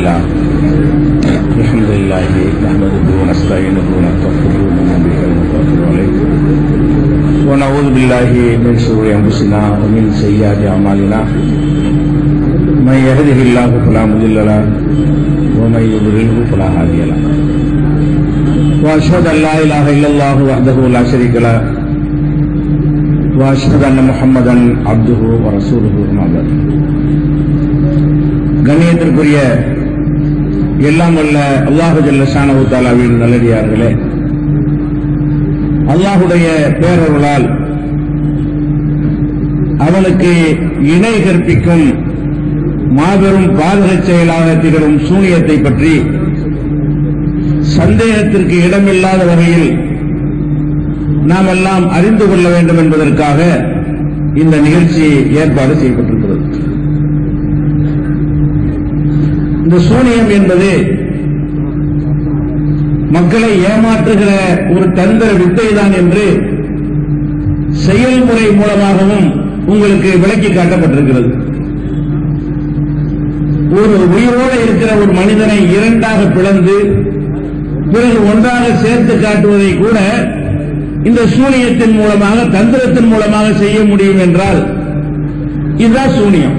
لله الحمد لله نحمده ونستعينه ونستغفره ونؤمن به ونتوكل عليه ونعوذ بالله من شرور انفسنا ومن سيئات اعمالنا من يهده الله فلا مضل له ومن يضلله فلا هادي له واشهد ان لا اله الا الله وحده لا شريك له واشهد ان محمدا عبده ورسوله اما بعد. கண்ணியத்திற்குரிய எல்லாம் வல்ல அல்லாஹு ஜல்ல ஷானஹு தஆலாவின் நல்லடியார்களே, அல்லாஹுடைய பேரருளால் அவனுக்கு இணை கற்பிக்கும் மாபெரும் பாதகச் செயலாக திகழும் சூனியத்தை பற்றி சந்தேகத்திற்கு இடமில்லாத வகையில் நாம் எல்லாம் அறிந்து கொள்ள வேண்டும் என்பதற்காக இந்த நிகழ்ச்சி ஏற்பாடு செய்யப்பட்டிருக்கிறது. இந்த சூனியம் என்பது மக்களை ஏமாற்றுகிற ஒரு தந்திர வித்தைதான் என்று செயல்முறை மூலமாகவும் உங்களுக்கு விளக்கி காட்டப்பட்டிருக்கிறது. ஒரு உயிரோடு இருக்கிற ஒரு மனிதனை இரண்டாக பிளந்து பிறகு ஒன்றாக சேர்த்து காட்டுவதை கூட இந்த சூனியத்தின் மூலமாக, தந்திரத்தின் மூலமாக செய்ய முடியும் என்றால் இதுதான் சூனியம்.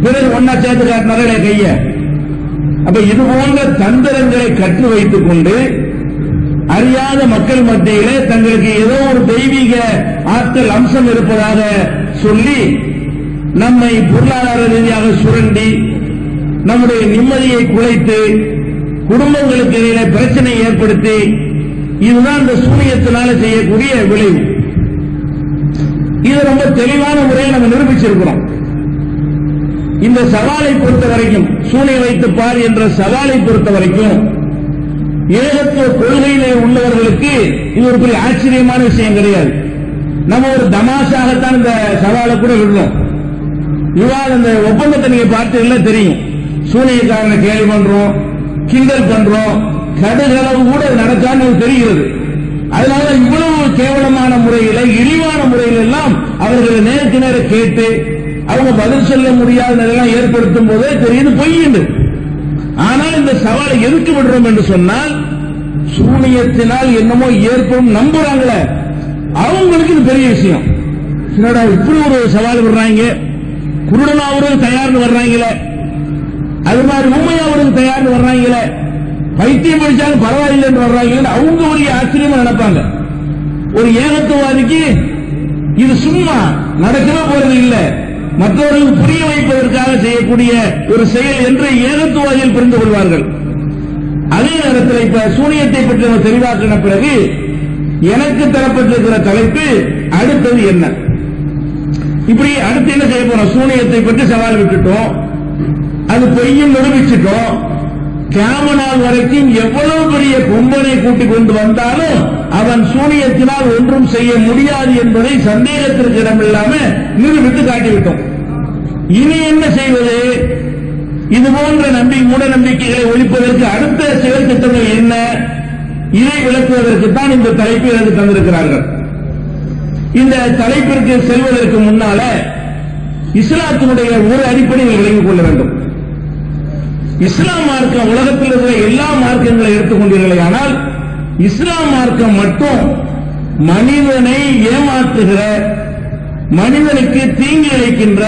பிறகு ஒன்னா சேர்த்து காட்டினாரே கைய. அப்ப இது போன்ற தந்திரங்களை கற்று வைத்துக் கொண்டு அறியாத மக்கள் மத்தியிலே தங்களுக்கு ஏதோ ஒரு தெய்வீக ஆற்றல் அம்சம் இருப்பதாக சொல்லி நம்மை பொருளாதார ரீதியாக சுரண்டி நம்முடைய நிம்மதியை குலைத்து குடும்பங்களுக்கு இடையில பிரச்சனை ஏற்படுத்தி, இதுதான் இந்த சூனியத்தினால செய்யக்கூடிய விளைவு. இது ரொம்ப தெளிவான முறையை நம்ம நிரூபிச்சிருக்கிறோம். இந்த சவாலை பொறுத்த வரைக்கும், சூனியம் வைத்து பார் என்ற சவாலை பொறுத்த வரைக்கும் ஏகத்துவ கொள்கையிலே உள்ளவர்களுக்கு இது ஒரு பெரிய ஆச்சரியமான விஷயம் கிடையாது. நம்ம ஒரு தமாஷாகத்தான் இந்த சவாலை கூட விடுறோம். இவ்வாறு இந்த ஒப்பந்தத்தை நீங்க பார்த்தீங்கன்னா தெரியும். சூனியக்காரனை கேள்வி பண்றோம், கிண்டல் பண்றோம், கடுகளவு கூட நடக்கான்னு தெரிகிறது. அதனால இவ்வளவு கேவலமான முறையில, இழிவான முறையில் எல்லாம் அவர்களை நேருக்கு நேர கேட்டு அவங்க பதில் சொல்ல முடியாத நிலையெல்லாம் ஏற்படுத்தும் போதே தெரியுது பொய்யுண்டு. ஆனால் இந்த சவாலை எதுக்கு விடுறோம் என்று சொன்னால், சூனியத்தினால் என்னமோ ஏற்படும் நம்புறாங்களே அவங்களுக்கு இது பெரிய விஷயம். என்னடா இப்படி ஒரு சவால் விடுறாங்க, குருடனாவரும் தயார்னு வர்றாங்களே, அது மாதிரி உண்மையாவரும் தயார்னு வர்றாங்களே, பைத்தியம் படிச்சாலும் பரவாயில்லை என்று வர்றாங்க, அவங்க ஒரு ஆச்சரியமா நினைப்பாங்க. ஒரு ஏகத்துவாதிக்கு இது சும்மா நடக்கவே போறது இல்லை, மற்றவர்களுக்கு புரிய வைப்பதற்காக செய்யக்கூடிய ஒரு செயல் என்று ஏகத்துவாதிகள் புரிந்து கொள்வார்கள். அதே நேரத்தில் இப்ப சூனியத்தை பற்றி நம்ம தெளிவாக்கின பிறகு எனக்கு தரப்பட்டிருக்கிற தலைப்பு அடுத்தது என்ன, இப்படி அடுத்து என்ன செய்ய போறோம். சூனியத்தை பற்றி சவால் விட்டுட்டோம், அது பொய்யும் நிரூபிச்சுட்டோம். கியாம நாள் வரைக்கும் எவ்வளவு பெரிய கொம்பனை கூட்டிக் கொண்டு வந்தாலும் அவன் சூனியத்தினால் ஒன்றும் செய்ய முடியாது என்பதை சந்தேகத்திற்கு இடமில்லாம நிரூபித்து காட்டிவிட்டோம். இனி என்ன செய்வது? இது போன்ற மூட நம்பிக்கைகளை ஒழிப்பதற்கு அடுத்த செயல் திட்டங்கள் என்ன, இதை விளக்குவதற்கு தான் இந்த தலைப்பை எனக்கு தந்திருக்கிறார்கள். இந்த தலைப்பிற்கு செல்வதற்கு முன்னால இஸ்லாத்தினுடைய ஒரு அடிப்படையை விளங்கிக் கொள்ள வேண்டும். இஸ்லாம் மார்க்கம் உலகத்தில் இருக்கிற எல்லா மார்க்கங்களை எடுத்துக்கொண்டீர்களே, ஆனால் இஸ்லாம் மார்க்கம் மட்டும் மனிதனை ஏமாற்றுகிற, மனிதனுக்கு தீங்கி இழைக்கின்ற,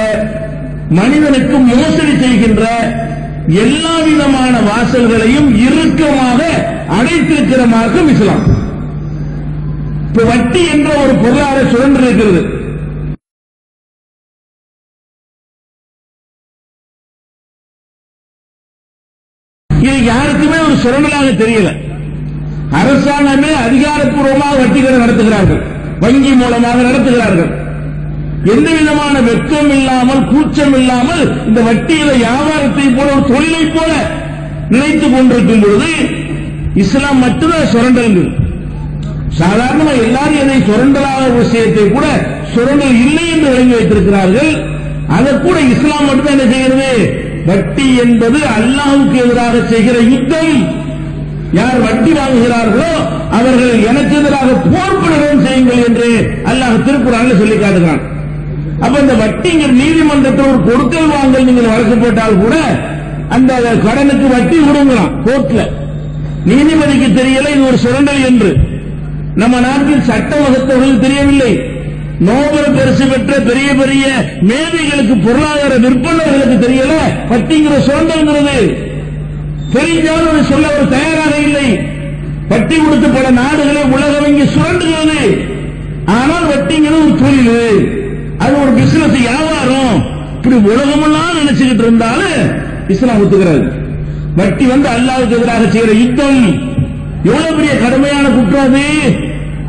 மனிதனுக்கு மோசடி செய்கின்ற எல்லா விதமான வாசல்களையும் இறுக்கமாக அடைத்திருக்கிற மார்க்கம் இஸ்லாம். இப்ப வட்டி என்ற ஒரு பொருளாதார சுழன்று இருக்கிறது. இது யாருக்குமே ஒரு சுரண்டலாக தெரியல. அரசாங்கமே அதிகாரப்பூர்வமாக வட்டி கடை நடத்துகிறார்கள், வங்கி மூலமாக நடத்துகிறார்கள். எந்த விதமான வெட்கம் இல்லாமல், கூச்சம் இல்லாமல் இந்த வட்டியில வியாபாரத்தை போல ஒரு தொழிலை போல நினைத்துக் கொண்டிருக்கும் பொழுது இஸ்லாம் மட்டும்தான் சுரண்டல். சாதாரணமா எல்லாரும் எதை சுரண்டலாக விஷயத்தை கூட சுரண்டல் இல்லை என்று விளங்கி வைத்திருக்கிறார்கள். அதை கூட இஸ்லாம் மட்டும்தான் என்ன செய்கிறது? வட்டி என்பது அல்லாஹ்வுக்கு எதிராக செய்கிற யுத்தம். யார் வட்டி வாங்குகிறார்களோ அவர்கள் எனக்கு எதிராக போர் பிரகடனம் செய்யுங்கள் என்று அல்லாஹ் திருக்குர்ஆனில் சொல்லி காட்டுகிறான். அப்ப இந்த வட்டிங்கிற நீதிமன்றத்தில் ஒரு கொடுக்கல் வாங்கல் நீங்கள் வழக்கு போட்டால் கூட அந்த கடனுக்கு வட்டி விடுங்கிறான் கோர்ட்ல. நீதிபதிக்கு தெரியல இது ஒரு சுரண்டல் என்று. நம்ம நாட்டில் சட்ட வகுத்தவர்களுக்கு தெரியவில்லை. நோபல் பரிசு பெற்ற பெரிய பெரிய மேதைகளுக்கு, பொருளாதார விற்பனர்களுக்கு தெரியல வட்டிங்கிற சுரண்டல்ங்கிறது. தெரிஞ்சாலும் அதை சொல்ல அவர் தயாராக இல்லை. வட்டி கொடுத்து பல நாடுகளை உலக வங்கி சுரண்டுகிறது. ஆனால் வட்டிங்கிறது ஒரு தொழில், அது ஒரு பிசினஸ், வியாபாரம். இப்படி உலகமெல்லாம் நினைச்சுக்கிட்டு இருந்தாலும் இஸ்லாம் ஒத்துக்கிறது. வட்டி அல்லாஹ்வுக்கு எதிராக செய்கிற யுத்தம். எவ்வளவு பெரிய கடுமையான குற்றம் அது.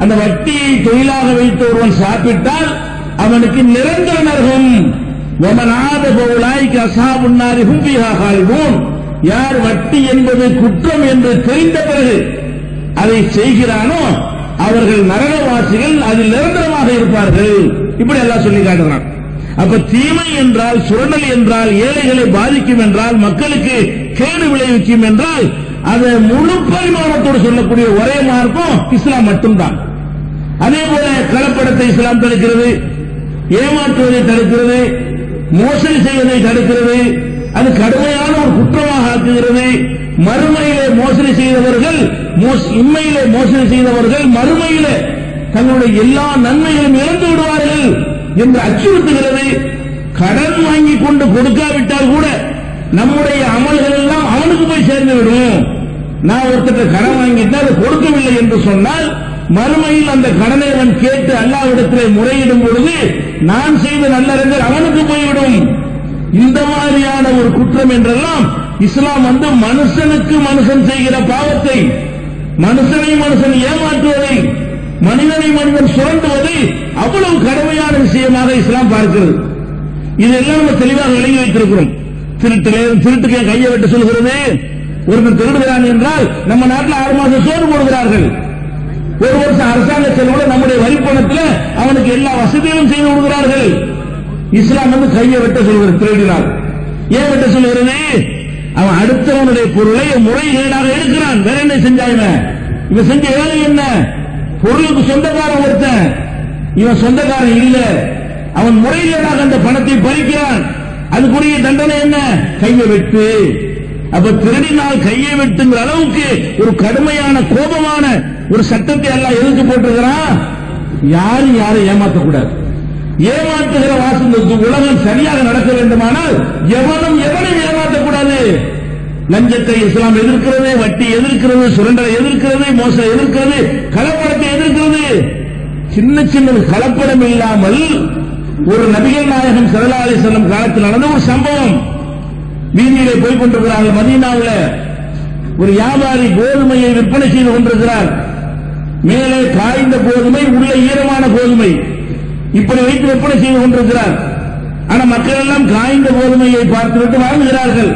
அந்த வட்டியை தொழிலாக வைத்து ஒருவன் சாப்பிட்டால் அவனுக்கு நிரந்தர நரகம். வமனாத பவுலாய்க்கு அசாபுன்னாரி ஹும்பிஹா காலிபூன். யார் வட்டி என்பது குற்றம் என்று தெரிந்த பிறகு அதை செய்கிறானோ அவர்கள் நரகவாசிகள், அதில் நிரந்தரமாக இருப்பார்கள். இப்படி எல்லாம் சொல்லி காட்டுறான். அப்ப தீமை என்றால், சுரண்டல் என்றால், ஏழைகளை பாதிக்கும் என்றால், மக்களுக்கு கேடு விளைவிக்கும் என்றால், அதை முழு பரிமாணத்தோடு சொல்லக்கூடிய ஒரே மார்க்கம் இஸ்லாம் மட்டும்தான். அதே போல கலப்படத்தை இஸ்லாம் தடுக்கிறது, ஏமாற்றுவதை தடுக்கிறது, மோசடி செய்வதை தடுக்கிறது. அது கடுமையான ஒரு குற்றமாக ஆக்குகிறது. மறுமையிலே மோசடி செய்தவர்கள், இம்மையிலே மோசடி செய்தவர்கள் மறுமையிலே தங்களுடைய எல்லா நன்மைகளும் இழந்து விடுவார்கள் என்று அச்சுறுத்துகிறது. கடன் வாங்கி கொண்டு கொடுக்காவிட்டால் கூட நம்முடைய அமல்கள் எல்லாம் அவனுக்கு போய் சேர்ந்து விடும். நான் ஒருத்தர் கடன் வாங்கிட்டு அதை கொடுக்கவில்லை என்று சொன்னால் மறுமையில் அந்த கடனை அவன் கேட்டு அல்லாஹ்விடத்திலே முறையிடும் பொழுது நான் செய்த நல்லறங்கள் அவனுக்கு போய்விடும். இந்த மாதிரியான ஒரு குற்றம் என்றெல்லாம் இஸ்லாம் மனுஷனுக்கு மனுஷன் செய்கிற பாவத்தை, மனுஷனை மனுஷன் ஏமாற்றுவதை, மனிதனை மனிதன் சுரண்டுவதை அவ்வளவு கடுமையான விஷயமாக இஸ்லாம் பார்க்கிறது. இதெல்லாம் நம்ம தெளிவாக விளங்கி வைத்திருக்கிறோம். திருட்டுக்கு கையை வெட்ட சொல்கிறது. ஒருவன் திருடுகிறான் என்றால் நம்ம நாட்டில் 6 மாதம் சோறு போடுகிறார்கள். ஒரு வருஷம் அரசாங்க செலவுல நம்முடைய வரிப்பணத்தில் அவனுக்கு எல்லா வசதிகளும் செய்து கொடுக்கிறார்கள். இஸ்லாம் கையை வெட்ட சொல்கிறது திருடினால். ஏன் வெட்ட சொல்கிறது? அவன் அடுத்தவனுடைய பொருளை முறைகேடாக எடுக்கிறான். வேற என்ன செஞ்சாங்க? இவன் செஞ்ச வேலை என்ன? பொருளுக்கு சொந்தக்காரன் ஒருத்தன், இவன் சொந்தக்காரன் இல்ல, அவன் முறைகேடாக அந்த பணத்தை பறிக்கிறான். அதுக்குரிய தண்டனை என்ன? கையை வெட்டு. அப்ப திருடினால் கையை வெட்டுங்கிற அளவுக்கு ஒரு கடுமையான கோபமான ஒரு சட்டத்தை எல்லாம் எதிர்த்து போட்டிருக்கிறான். யாரும் யாரை ஏமாற்றக்கூடாது. ஏமாற்றுகிற வாசலுக்கு உலகம் சரியாக நடக்க வேண்டுமானால் எவனும் எவனையும் ஏமாற்றக்கூடாது. லஞ்சத்தை இஸ்லாம் எதிர்க்கிறது, வட்டி எதிர்க்கிறது, சுரண்டலை எதிர்க்கிறது, மோசடி எதிர்க்கிறது, கலப்படத்தை எதிர்க்கிறது. சின்ன சின்ன கலப்படம் இல்லாமல் ஒரு நபிகள் நாயகம் ஸல்லல்லாஹு அலைஹி வஸல்லம் காலத்தில் நடந்த ஒரு சம்பவம். வீதியிலே போய் கொண்டிருக்கிறார்கள். மதீனாவில் ஒரு வியாபாரி கோதுமையை விற்பனை செய்து கொண்டிருக்கிறார். மேலே காய்ந்த கோதுமை, உள்ள ஈரமான கோதுமை, இப்படி வைத்து விற்பனை செய்து கொண்டிருக்கிறார். ஆனா மக்கள் எல்லாம் காய்ந்த கோதுமையை பார்த்துவிட்டு வாங்குகிறார்கள்.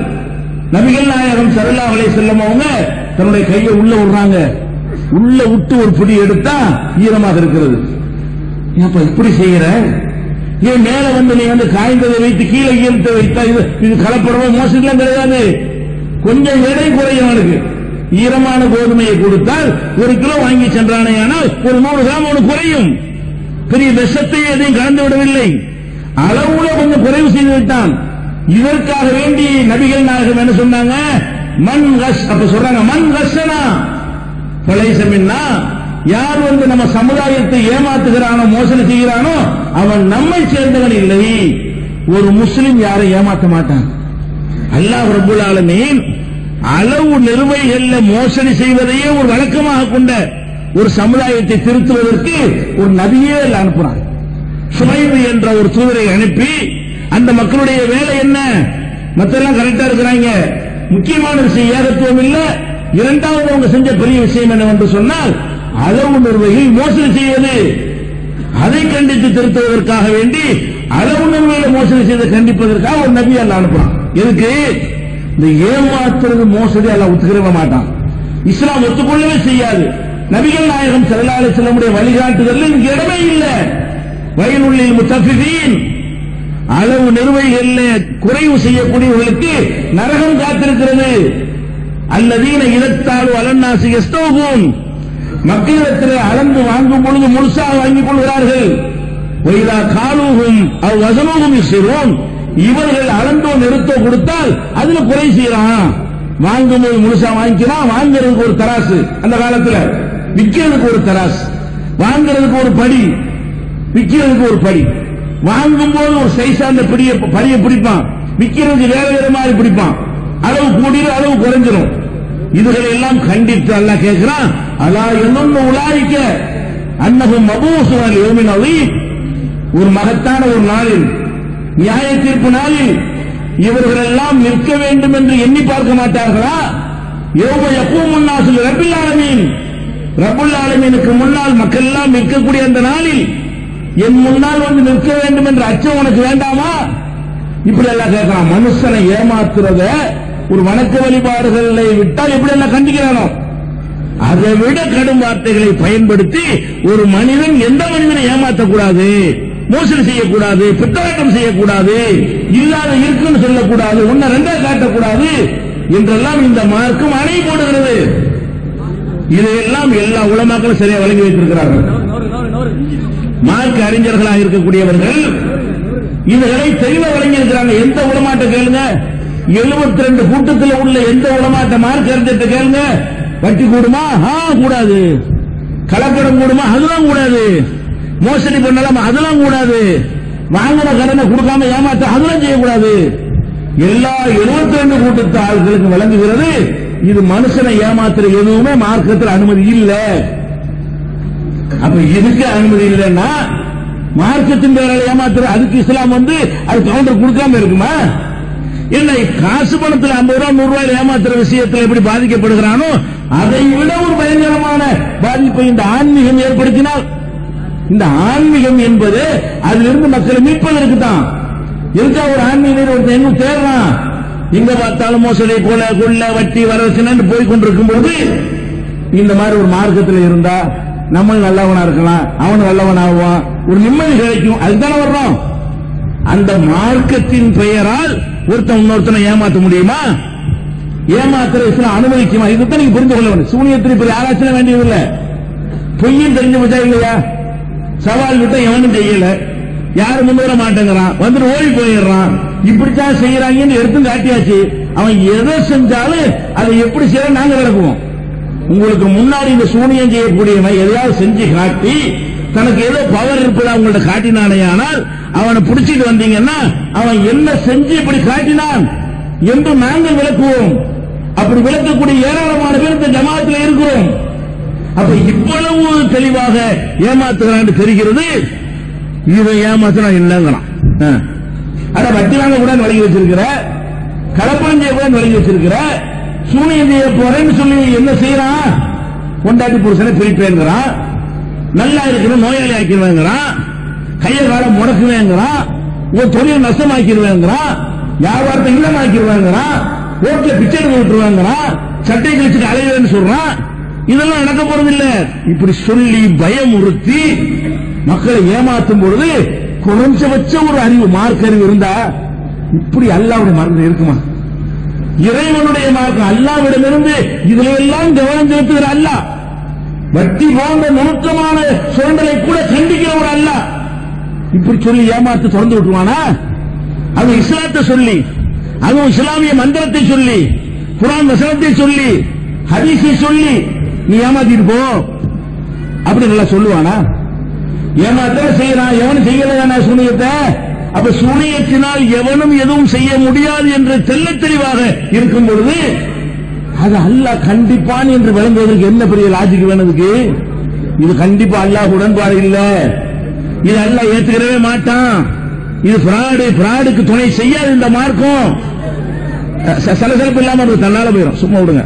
நபிகள் நாயகம் ஸல்லல்லாஹு அலைஹி வஸல்லம் அவங்க தன்னுடைய கையை உள்ள விடுறாங்க. உள்ள விட்டு ஒரு பிடி எடுத்தா ஈரமாக இருக்கிறது. ஏப்பா இப்படி செய்யற? ஏன் மேல நீ காய்ந்ததை வைத்து கீழே ஈரத்தை வைத்தா இது கலப்படமோ மோசடிலாம் கிடையாது. கொஞ்சம் எடை குறையும். அவனுக்கு ஈரமான கோதுமையை கொடுத்தால் 1 கிலோ வாங்கி சென்றானே, ஆனால் ஒரு 100 கிராம் அவனுக்கு குறையும். பெரிய விஷத்தை எதையும் கலந்து விடவில்லை, அளவுல கொஞ்சம் குறைவு செய்து விட்டான். இதற்காக வேண்டி நபிகள் நாயகம் என்ன சொன்னாங்க? மன் கஷ், அப்ப சொல்றாங்க மன் கஷனா ஃபலைஸ மின்னா. யார் நம்ம சமுதாயத்தை ஏமாத்துகிறானோ, மோசடி செய்கிறானோ, அவன் நம்மை சேர்ந்தவன் இல்லை. ஒரு முஸ்லிம் யாரை ஏமாற்ற மாட்டான். அல்லாஹ் ரப்பல் ஆலமீன் அளவு நிர்வைகள்ல மோசடி செய்வதையே ஒரு வழக்கமாக கொண்ட ஒரு சமுதாயத்தை திருத்துவதற்கு ஒரு நபியே அனுப்புறான். சுமைபு என்ற ஒரு தூதரை அனுப்பி, அந்த மக்களுடைய வேலை என்ன? மத்தெல்லாம் கரெக்டா இருக்கிறாங்க, முக்கியமான விஷயம் ஏகத்துவம் இல்ல. இரண்டாவது அவங்க செஞ்ச பெரிய விஷயம் என்னவென்று சொன்னால் அளவு நிர்வையில் மோசடி செய்வது. அதை கண்டித்து திருத்துவதற்காக வேண்டி அளவு நிர்வையில் மோசடி செய்து கண்டிப்பதற்காக ஒரு நபி அல்லாஹ் அனுப்புறான். எதுக்கு? இந்த ஏமாத்துறது மோசடி அல்லாஹ் ஒத்துக்கவே மாட்டான். இஸ்லாம் ஒத்துக்கொள்ளவே செய்யாது. நபிகள் நாயகம் ஸல்லல்லாஹு அலைஹி வஸல்லம் வழிகாட்டுதல் இங்கு இடமே இல்லை. வயலுள்ளில் முத்தஃபிஃபீன், அளவு நிர்வைகள்ல குறைவு செய்யக்கூடியவர்களுக்கு நரகம் காத்திருக்கிறது. அல்லதீன இதத்தாலு அலன்னாசி யஸ்தௌபூன், மக்களிடத்தில் அளந்து வாங்கும் பொழுது முழுசாக வாங்கிக் கொள்கிறார்கள். வைதா காலூஹும் அவ் வஸனூஹும் யுஸிரூன், இவர்கள் அளந்தோ நிறுத்தோ கொடுத்தால் அதுல குறை செய்யறான். வாங்கும்போது முழுசா வாங்கிக்கிறான், வாங்குறதுக்கு ஒரு தராசு, அந்த காலத்துல விற்கிறதுக்கு ஒரு தராசு, வாங்குறதுக்கு ஒரு படி, விற்கிறதுக்கு ஒரு படி. வாங்கும்போது ஒரு சைஸா அந்த படியை பிடிப்பான், விற்கிறதுக்கு வேற வேற மாதிரி பிடிப்பான். அளவு கூடிரும், அளவு குறைஞ்சிரும். இதுகளை எல்லாம் கண்டித்து அல்லாஹ் கேட்கிறான், அலா யظن உலாயிக அன்னஹும் மபூஸூன லியௌமின் அதீம். ஒரு மகத்தான ஒரு நாளில், நியாய தீர்ப்பு நாளில் இவர்கள் எல்லாம் நிற்க வேண்டும் என்று எண்ணி பார்க்க மாட்டார்களா? யௌம யகூமுன் நாஸு லிரப்பில் ஆலமீன். ரப்புல் ஆலமீனுக்கு முன்னால் மக்கள் எல்லாம் நிற்கக்கூடிய அந்த நாளில் என் முன்னால் வந்து நிற்க வேண்டும் என்ற அச்சம் உனக்கு வேண்டாமா? இப்படி எல்லாம் கேட்கலாம். மனுஷனை ஏமாத்துறத ஒரு வணக்க வழிபாடுகளை விட்டால் எப்படி எல்லாம் கண்டிக்கிறானோ அதை விட கடும் வார்த்தைகளை பயன்படுத்தி ஒரு மனிதன் எந்த மனிதனை ஏமாற்றக்கூடாது, மோசடி செய்யக்கூடாது, பித்தலாட்டம் செய்யக்கூடாது, இல்லாத இருக்குன்னு சொல்லக்கூடாது, ஒன்ன ரெண்டா காட்டக்கூடாது என்றெல்லாம் இந்த மார்க்கம் அணை போடுகிறது. இதையெல்லாம் எல்லா உலமாக்களும் சரியா வழங்கி வைத்திருக்கிறார்கள். மார்க்க அறிஞர்களாக இருக்கக்கூடியவர்கள் இதுகளை தெளிவா வழங்கி இருக்கிறாங்க. எந்த உலமாட்ட கேளுங்க, 72 கூட்டத்தில் உள்ள எந்த உலமாட்ட மார்க்க அறிஞர்கிட்ட கேளுங்க, வட்டி கூடுமா? கூடாது. கலப்படம் கூடுமா? அதெல்லாம் கூடாது. மோசடி பண்ணலாம்? அதெல்லாம் கூடாது. வாங்கின கடனை கொடுக்காம ஏமாற்ற அதெல்லாம் செய்யக்கூடாது. எல்லா 72 கூட்டத்து ஆட்களுக்கு விளங்குகிறது இது மனுஷனை ஏமாத்துற எதுவுமே மார்க்கத்தில் அனுமதி இல்லை. அப்ப இதுக்கு அனுமதி இல்லைன்னா மார்க்கத்தின் பேரால் ஏமாத்துற அதுக்கு இஸ்லாம் வந்து அது கவுண்டர் கொடுக்காம இருக்குமா? என்ன காசு பணத்தில் 50 ரூபாய் 100 ரூபாய் ஏமாத்துற விஷயத்தில் எப்படி பாதிக்கப்படுகிறானோ அதை விட ஒரு பயங்கரமான பாதிப்பை இந்த ஆன்மீகம் ஏற்படுத்தினால், இந்த ஆன்மீகம் என்பது அதிலிருந்து மக்களை மீட்பதற்கு தான். இருக்கா ஒரு ஆன்மீக ஒருத்தன் எங்க தேடுறான், எங்க பார்த்தாலும் மோசடி, கொலை, கொள்ள, வட்டி, வரவச்சுன்னு போய் கொண்டிருக்கும் போது இந்த மாதிரி ஒரு மார்க்கத்தில் இருந்தா நம்மளும் நல்லவனா இருக்கலாம், அவனும் நல்லவன் ஆகுவான், ஒரு நிம்மதி கிடைக்கும். அதுதானே வர்றோம். அந்த மார்க்கத்தின் பெயரால் ஒருத்தன் இன்னொருத்தனை ஏமாற்ற முடியுமா? ஏமாத்துற இஸ்லாம் அனுமதிக்குமா? இதுதான் நீங்க புரிந்து கொள்ள வேண்டும். சூனியத்தில் இப்ப ஆராய்ச்சி வேண்டியதில்லை. பொய்யும் தெரிஞ்சு வச்சா இல்லையா? சவால் விட்ட எவனும் செய்யல, யாரும் முன் வர மாட்டேங்கிறான், வந்துட்டு ஓடி போயிடுறான். இப்படித்தான் செய்யறாங்கன்னு எடுத்து காட்டியாச்சு. அவன் எதை செஞ்சாலும் அதை எப்படி செய்ய நாங்க விளக்குவோம். உங்களுக்கு முன்னாடி இந்த சூனியம் செய்யக்கூடியவன் எதையாவது செஞ்சு காட்டி தனக்கு ஏதோ பவர் இருப்பதா உங்கள்ட்ட காட்டினானே, ஆனால் அவனை பிடிச்சிட்டு வந்தீங்கன்னா அவன் என்ன செஞ்சு இப்படி காட்டினான் என்று நாங்கள் விளக்குவோம். அப்படி விளக்கக்கூடிய ஏராளமான பேர் இந்த ஜமாத்தில் இருக்கிறோம். அப்ப இவ்வளவு தெளிவாக ஏமாத்துகிறான் தெரிகிறது. இவன் ஏமாத்தினா இல்லைங்கிறான். அட வட்டி வாங்க கூட வழங்கி வச்சிருக்கிற, கலப்படம் செய்ய கூட வழங்கி வச்சிருக்கிற, சூனியம் செய்ய போறேன்னு சொல்லி என்ன செய்யறான்? கொண்டாட்டி புருஷனை பிரிப்பேங்கிறான், நல்லா இருக்கிற நோயாளி ஆக்கிடுவேங்கிறான், கைய காலம் முடக்குவேங்கிறான், ஒரு தொழில் நஷ்டமாக்கிடுவேங்கிறான், வியாபாரத்தை இல்லமாக்கிடுவாங்கிறான், ரோட்ல பிச்சை எடுத்து விட்டுருவாங்கிறான், சட்டை கழிச்சுட்டு அலைவேன்னு சொல்றான். இதெல்லாம் நடக்க போறதில்லை. இப்படி சொல்லி பயமுறுத்தி மக்களை ஏமாற்றும் பொழுது குறைஞ்சபட்ச ஒரு அறிவு, மார்க்க அறிவு இருந்தா இப்படி அல்லாஹ்வுடைய மார்க்கம் இருக்குமா? இறைவனுடைய மார்க்கம் அல்லாஹ்விடமிருந்து இதுல எல்லாம் கவனம் செலுத்துகிற அல்லாஹ், வட்டி போன்ற நுணுக்கமான சுரண்டலை கூட கண்டிக்கிற ஒரு அல்லாஹ் இப்படி சொல்லி ஏமாத்து திறந்து விட்டுருவானா? அது இஸ்லாத்தை சொல்லி, அதுவும் இஸ்லாமிய மந்திரத்தை சொல்லி, குர்ஆன் வசனத்தை சொல்லி, ஹதீஸை சொல்லி நீ ஏமாத்திட்டு போ அப்படி நல்லா சொல்லுவானா? ஏமாத்த செய்யறான், எவனும் செய்யலையான சூனியத்தை. அப்ப சூனியத்தினால் எவனும் எதுவும் செய்ய முடியாது என்று தெள்ளத் தெளிவாக இருக்கும் பொழுது அது அல்லாஹ் கண்டிப்பான் என்று விளங்குவதற்கு என்ன பெரிய லாஜிக் வேணுதுக்கு? இது கண்டிப்பா அல்லாஹ் உடன்பாடு இல்ல, இது அல்லாஹ் ஏத்துக்கிறவே மாட்டான், இது பிராடுக்கு துணை செய்யாது இந்த மார்க்கம். சலசலப்பு இல்லாம தன்னால போயிடும். சும்மா விடுங்க,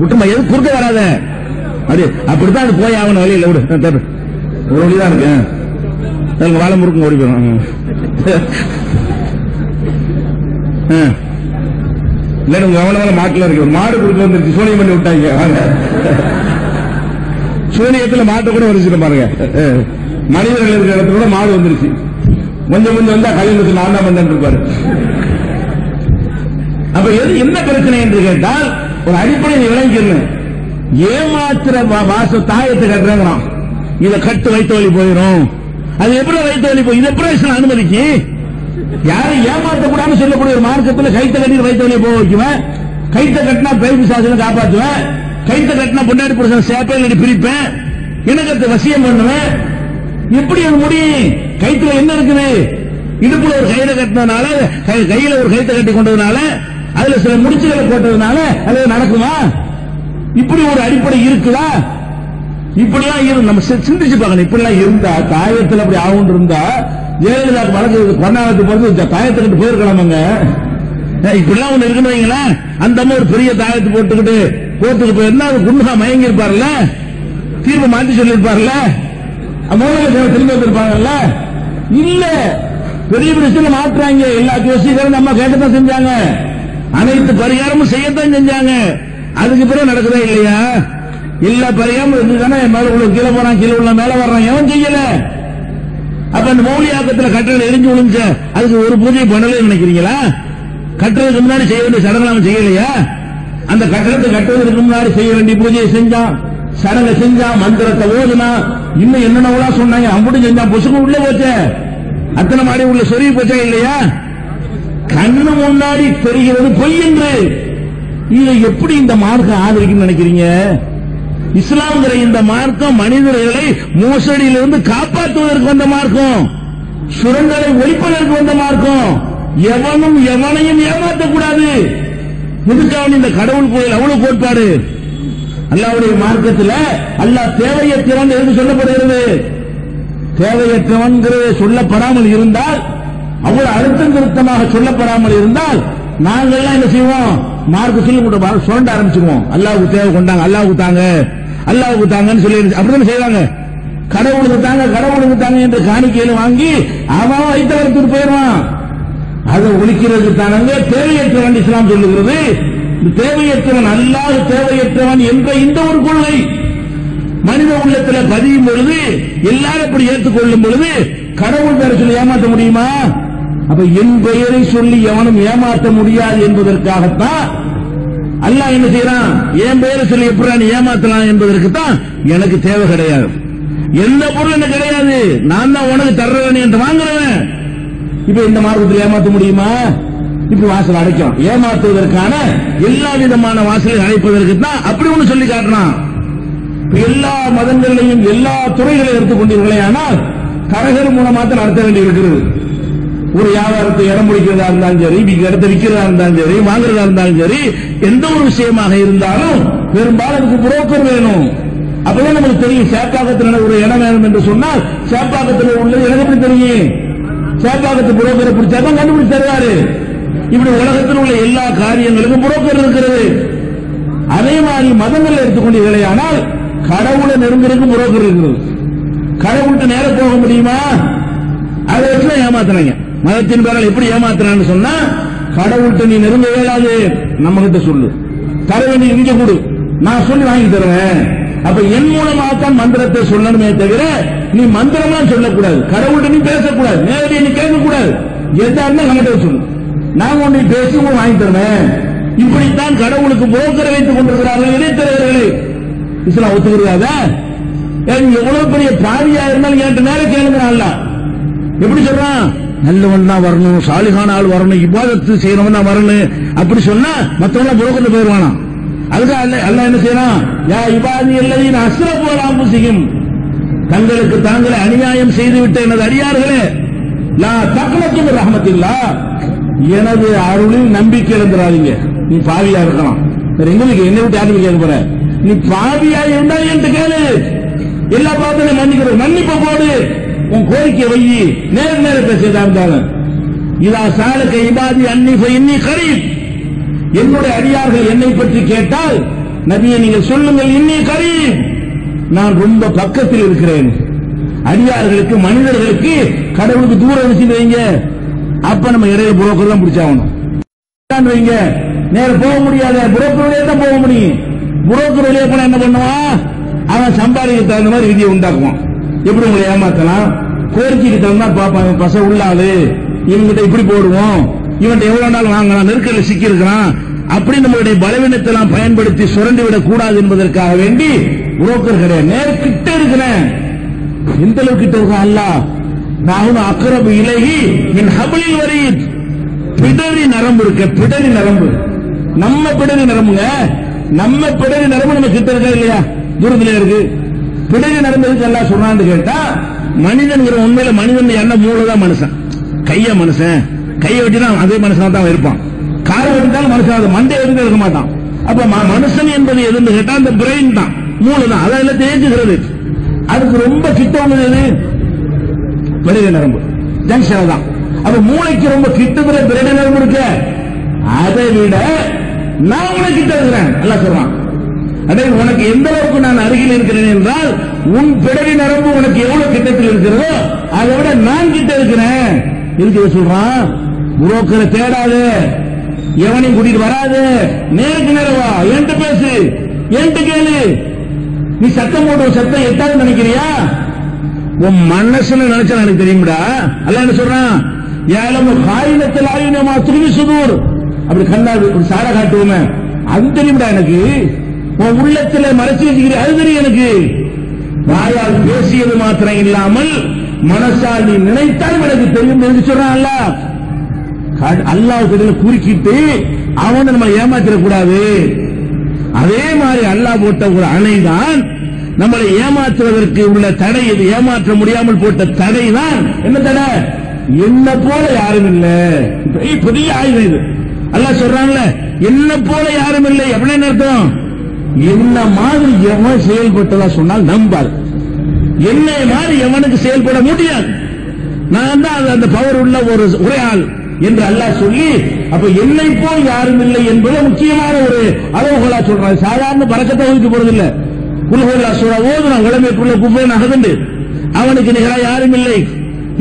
விட்டுமா, எது குறுக்க வராத. அப்படித்தான் அது போய் ஆகணும், வழியில் விடு, ஒரு வழிதான் இருக்கு, வாழை முறுக்கும் ஓடி போயிடும். இல்ல உங்க கவனம் மாட்டுல இருக்கு, மாடு கொடுத்து வந்துருச்சு, சூனியம் பண்ணி விட்டாங்க. சூனியத்துல மாட்டை கூட வந்துச்சு பாருங்க, மனிதர்கள் இருக்கிற இடத்துல கூட மாடு வந்துருச்சு. கொஞ்சம் கொஞ்சம் வந்தா கல்யாணத்துக்கு நான் தான் பண்ணு இருப்பாரு. அப்ப என்ன பிரச்சனை என்று கேட்டால் ஒரு அடிப்படை விளங்கிக்கணும். ஏமாத்திர வாச தாயத்தை கட்டுறாங்க, இதை கட்டு வைத்த வழி போயிடும். அது எப்படி வைத்த வழி போய், இது எப்படி அனுமதிக்கு? யாரும் ஏமாற்றக்கூடாதுன்னு சொல்லக்கூடிய ஒரு மார்க்கத்தில் கைத்த கட்டி வைத்தவனே போக வைக்குவேன், கைத்த கட்டினா பேய் பிசாசுன்னு காப்பாற்றுவேன், கைத்த கட்டினா பொண்டாடி புருஷன் சேப்பையில் பிரிப்பேன், எனக்கு வசியம் பண்ணுவேன். எப்படி அது முடியும்? கைத்துல என்ன இருக்குது? இடுப்புல ஒரு கயிறை கட்டினதுனால, கையில ஒரு கைத்தை கட்டி கொண்டதுனால, அதுல சில முடிச்சுகளை போட்டதுனால அது நடக்குமா? இப்படி ஒரு அடிப்படை இருக்குதா? இப்படிலாம் நம்ம சிந்திச்சு பார்க்கணும். இப்படிலாம் இருந்தா தாயத்தில் அப்படி ஆகும் இருந்தா ஜெயலலிதா வழக்கு கொண்டாடத்துக்கு போறது தாயத்துக்கிட்டு போயிருக்கலாமாங்க. இப்படிலாம் ஒண்ணு இருக்குன்னு வைங்களேன், அந்த அம்மா ஒரு பெரிய தாயத்து போட்டுக்கிட்டு கோர்ட்டுக்கு போயிருந்தா அது குண்டுகா மயங்கி இருப்பார்ல, தீர்ப்பு மாற்றி சொல்லியிருப்பார்ல, திரும்பி வந்திருப்பாங்கல்ல. இல்ல, பெரிய பிரச்சனை மாற்றாங்க. எல்லா ஜோசியர்களும் நம்ம கேட்டுதான் செஞ்சாங்க, அனைத்து பரிகாரமும் செய்யத்தான் செஞ்சாங்க. அதுக்கு பிறகு நடக்குதா இல்லையா? எல்லா பரிகாரமும் இருந்துதானே மேல உள்ள கீழே போறான், கீழே உள்ள மேல வர்றான், எவன் செய்யல? அப்ப அந்த மௌலியாக்கத்தில் கட்டளை எரிஞ்சு விழுந்துச்ச, அதுக்கு ஒரு பூஜை பண்ணல நினைக்கிறீங்களா? கட்டுறதுக்கு முன்னாடி செய்ய வேண்டிய சடங்கு அவன் செய்யலையா? அந்த கட்டடத்தை கட்டுவதற்கு முன்னாடி செய்ய வேண்டிய பூஜையை செஞ்சான், சடங்கை செஞ்சான், மந்திரத்தை ஓதுனா, இன்னும் என்னென்ன சொன்னாங்க, அம்புட்டு செஞ்சான். பொசுக்கு உள்ள போச்ச, அத்தனை மாடி உள்ள சொருகி போச்சா இல்லையா? கண்ணு முன்னாடி தெரிகிறது பொய் என்று. இதை எப்படி இந்த மார்க்கம் ஆதரிக்கும் நினைக்கிறீங்க? இஸ்லாம்ங்கிற இந்த மார்க்கம் மனிதர்களை மோசடியிலிருந்து காப்பாற்றுவதற்கு வந்த மார்க்கம், சுரங்களை ஒழிப்பதற்கு வந்த மார்க்கம். எவனும் எவனையும் ஏமாற்றக்கூடாது. எதுக்காக இந்த கடவுள் கோயில் அவ்வளவு கோட்பாடு? அல்லாஹ்வுடைய மார்க்கத்தில் அல்லாஹ் தேவையற்றவன் என்று சொல்லப்படுகிறது. தேவையற்றவன் சொல்லப்படாமல் இருந்தால், அவ்வளவு அழுத்தம் திருத்தமாக சொல்லப்படாமல் இருந்தால், நாங்கள்லாம் என்ன செய்வோம்? மார்க்க சொல்லி கொடுத்த சுரண்ட ஆரம்பிச்சுக்குவோம். அல்லாஹ்வுக்கு தேவை கொண்டாங்க, அல்லாஹ்வுக்கு தாங்க, அல்லாஹ்வுக்கு தாங்கன்னு சொல்லி அப்படிதான் செய்வாங்க. கடவுளுக்கு தாங்க, கடவுளுக்கு தாங்க என்று காணிக்கையில வாங்கி அவன் வைத்த வரத்துக்கு போயிடுவான். அதை ஒழிக்கிறது தானங்க தேவையற்றவன் இஸ்லாம் சொல்லுகிறது. தேவையற்றவன் அல்லாஹ் தேவையற்றவன் என்ற இந்த ஒரு கொள்கை மனித உள்ளத்தில் பதியும் பொழுது, எல்லாரும் அப்படி ஏற்றுக்கொள்ளும் பொழுது, கடவுள் பேரை சொல்லி ஏமாற்ற முடியுமா? அப்ப என் பெயரை சொல்லி எவனும் ஏமாற்ற முடியாது என்பதற்காகத்தான் அல்லாஹ் என்ன செய்யறான்? என் பெயரை சொல்லி எப்படி ஏமாத்தலாம் என்பதற்குத்தான் எனக்கு தேவை கிடையாது. எந்த பொருள் எனக்கு கிடையாது, நான் தான் உனக்கு தர்றவன் என்று வாங்குறவன். இப்ப இந்த மார்க்கத்தில் ஏமாற்ற முடியுமா? இப்ப வாசல் அடைக்கும். ஏமாற்றுவதற்கான எல்லா விதமான வாசலை அடைப்பதற்கு தான் அப்படி ஒண்ணு சொல்லி காட்டுறான். எல்லா மதங்களையும் எல்லா துறைகளையும் எடுத்துக்கொண்டீர்களே, ஆனால் தரகர் மூலமா தான் நடத்த வேண்டியிருக்கிறது. ஒரு வியாபாரத்தை இடம் முடிக்கிறதா இருந்தாலும் சரி, இடத்தை விற்கிறதா இருந்தாலும் சரி, வாங்குறதா இருந்தாலும் சரி, எந்த ஒரு விஷயமாக இருந்தாலும் பெரும்பாலும் அதுக்கு புரோக்கர் வேணும். அப்பதான் நமக்கு தெரியும். சேப்பாக்கத்தில் ஒரு இடம் வேணும் என்று சொன்னால், சேப்பாக்கத்தில் உள்ளது எனக்கு எப்படி தெரியும்? சேப்பாக்கத்து புரோக்கரை பிடிச்சாதான் கண்டுபிடிச்சு தருவாரு. இப்படி உலகத்தில் உள்ள எல்லா காரியங்களுக்கும் புரோக்கர் இருக்கிறது. அதே மாதிரி மதங்கள் எடுத்துக்கொண்டீர்களே, ஆனால் கடவுளை நெருங்குறதுக்கு புரோக்கர் இருக்கிறது. கடவுள்கிட்ட நேரம் போக முடியுமா? அதை வச்சு ஏமாத்துறாங்க. மதத்தின் பேரால் எப்படி ஏமாத்துறான்னு சொன்னா, கடவுள்கிட்ட நீ நெருங்க இயலாது, நம்ம கிட்ட சொல்லு, தர வேண்டிய இங்க கொடு, நான் சொல்லி வாங்கி தருவேன். அப்ப என் மூலமாகத்தான் மந்திரத்தை சொல்லணுமே தவிர நீ மந்திரமா சொல்லக்கூடாது. கடவுள்கிட்ட நீ பேசக்கூடாது, நேரடியாக நீ கேட்கக்கூடாது. எதா இருந்தா நம்மகிட்ட சொல்லு, நாங்க ஒன்றை பேசி வாங்கி தருவேன். இப்படித்தான் கடவுளுக்கு புரோக்கரை வைத்துக் கொண்டிருக்கிறார்கள் இடைத்தரகர்களை. இஸ்லாம் ஒத்துக்கிறதா? எவ்வளவு பெரிய பாவியா இருந்தாலும் என்கிட்ட நேரம் கேளுங்க. எப்படி சொல்றான்? நல்லவன் தான் வரணும், சாலிகான ஆள் வரணும், இபாதத்து செய்யறவன் தான் வரணும். அப்படி சொன்னா மற்றவங்க புரோக்கர் போயிருவானா? அதுக்கு அல்லாஹ் என்ன செய்யறான்? யா இபாதி அல்லதீன அஸ்ரஃபு அலா அன்ஃபுஸிஹிம், தங்களுக்கு தாங்களே அநியாயம் செய்துவிட்ட எனது அடியார்களே, லா தக்னது மின் ரஹ்மத்தில்லாஹ், எனது அருளில் நம்பிக்கை இழந்துடாதீங்க. நீ பாவியா இருக்கலாம், எங்களுக்கு என்ன விட்டு யாரும் கேட்க போற? நீ பாவியா இருந்தா என்கிட்ட கேளு, எல்லா பாவத்தையும் மன்னிக்கிறது, மன்னிப்ப போடு, உன் கோரிக்கை வை, நேர பேசுறதா இருந்தாலும். இதா சாலக இபாதி அன்னி ஃபஇன்னி கரீப், என்னுடைய அடியார்கள் என்னை பற்றி கேட்டால் நபியே நீங்கள் சொல்லுங்கள், இன்னி கரீப், நான் ரொம்ப பக்கத்தில் இருக்கிறேன். அடியார்களுக்கு, மனிதர்களுக்கு கடவுளுக்கு தூரம் வச்சு வைங்க. அப்ப நம்ம இடையில புரோக்கர் தான் பிடிச்சாகணும். வைங்க, நேரம் போக முடியாத, புரோக்கர் வழியே தான் போக முடியும். புரோக்கர் வழியே போனா என்ன பண்ணுவான்? அவன் சம்பாதிக்க தகுந்த மாதிரி விதியை உண்டாக்குவான். எப்படி உங்களை ஏமாத்தலாம்? கோரிக்கைக்கு தகுந்தா பார்ப்பாங்க. பச உள்ளாது, இவங்கிட்ட இப்படி போடுவோம், இவன்கிட்ட எவ்வளவு நாள் வாங்கலாம், நெருக்கடியில் சிக்கி இருக்கிறான், அப்படி நம்மளுடைய பலவீனத்தை பயன்படுத்தி சுரண்டி விடக் கூடாது என்பதற்காக வேண்டி புரோக்கர் கிடையாது. நேர கிட்ட இருக்கிறேன். எந்த அளவுக்கு கிட்ட இருக்கான்? அல்லாஹ் நஹ்னு அக்ரபு இலைஹி மின் ஹப்லில் வரீத். பிடரி நரம்பு இருக்கு, பிடரி நரம்பு, நம்ம பிடரி நரம்புங்க, நம்ம பிடரி நரம்பு நம்ம கிட்ட இருக்கா இல்லையா, தூரத்துல இருக்கு. பிடரி நரம்பு எதுக்கு எல்லாம் சொல்றான்னு கேட்டா, மனிதன்கிற உண்மையில மனிதன் என்ன மூளைதான் மனுஷன், கைய மனுஷன் கையை வெட்டினா அதே மனுஷன் தான் இருப்பான், காரை வெட்டினாலும் மனுஷன் மண்டை எடுத்து இருக்க மாட்டான். அப்ப மனுஷன் என்பது எதுன்னு கேட்டா அந்த பிரெயின் தான், மூளை தான், அதெல்லாம் தேய்ச்சுகிறது. அதுக்கு ரொம்ப கிட்ட உள்ளது எது, பிடரி நரம்பு ஜங்ஷன் தான். அப்ப மூளைக்கு ரொம்ப கிட்டத்துல பிடரி நரம்பு இருக்கு, அதை விட நான் உனக்கு கிட்ட இருக்கிறேன் நல்லா சொல்றான். அதே உனக்கு எந்த அளவுக்கு நான் அருகில் இருக்கிறேன் என்றால் உன் பிடரி நரம்பு உனக்கு எவ்வளவு கிட்டத்தில் இருக்கிறதோ அதை விட நான் கிட்ட இருக்கிறேன். இருக்கு சொல்றான், புரோக்கரை தேடாது, எவனையும் கூட்டிட்டு வராது, நேருக்கு நேரவா என்கிட்ட பேசு, என்கிட்ட கேளு. நீ சத்தம் போட்டு சத்தம் எட்டாவது நினைக்கிறியா, உன் மனசுன்னு நினைச்சா எனக்கு தெரியும்டா. அல்லாஹ் என்ன சொல்றான், ஏலமு காயினத்தில் ஆயுனமா திரும்பி சுதூர், அப்படி கண்ணாடி சார காட்டுவோமே அது தெரியும்டா எனக்கு. உன் உள்ளத்துல மறைச்சு வச்சுக்கிற அது தெரியும் எனக்கு. வாயால் பேசியது மாத்திரம் இல்லாமல் மனசால் நீ நினைத்தால் எனக்கு தெரியும் என்று சொல்றான் அல்லாஹ். அல்லாஹ் கிட்ட குறுக்கிட்டு அவனை நம்ம ஏமாத்திடக் கூடாது. அதே மாதிரி அல்லாஹ் போட்ட ஒரு அணைதான் நம்மளை ஏமாற்றுவதற்கு உள்ள தடை. இது ஏமாற்ற முடியாமல் போட்ட தடை தான். என்ன தடை, என்ன போல யாரும் இல்லை. பெரிய ஆயுதம் இது. அல்லாஹ் சொல்றான்ல, என்ன போல யாரும் இல்லை அப்படின்னு அர்த்தம், என்ன மாதிரி எவன் செயல்பட்டதா சொன்னால் நம்பாது, என்னை மாதிரி எவனுக்கு செயல்பட முடியாது, நான் தான் அந்த பவர் உள்ள ஒரு ஒரே ஆள் என்று அல்லாஹ் சொல்லி, அப்ப என்னை போல் யாரும் இல்லை என்பது முக்கியமான ஒரு அளவுகளா சொல்றாங்க. சாதாரண பறக்கத்தை ஒதுக்கி போறதில்லை. குல்ஹுல்லா சூரா ஓதுனா உலமைக்குள்ள குஃபேன் அகதுண்டு, அவனுக்கு நிகரா யாரும் இல்லை.